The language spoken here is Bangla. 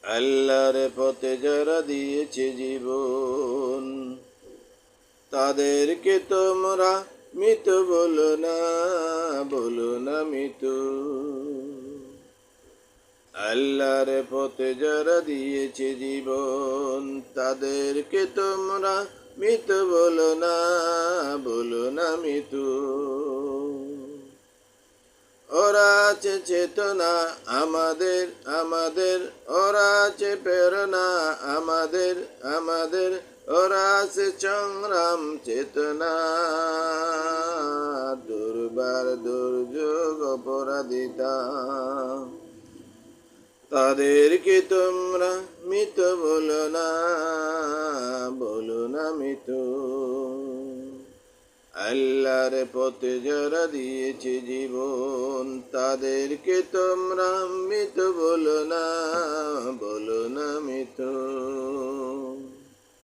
আল্লাহর পথে যারা দিয়েছে জীবন, তাদেরকে তোমরা মৃত বলো না মৃত। আল্লাহর পথে যারা দিয়েছে জীবন, তাদেরকে তোমরা মৃত বলো না মৃত। ওরা আছে চেতনা আমাদের, ওরা আছে প্রেরণা আমাদের, ওরা আছে সংগ্রাম চেতনা। দুর্বার দুর্যোগ অপরাধিতা, তাদেরকে তোমরা মৃত বলো না মৃত। আল্লাহর পথে যারা দিয়েছে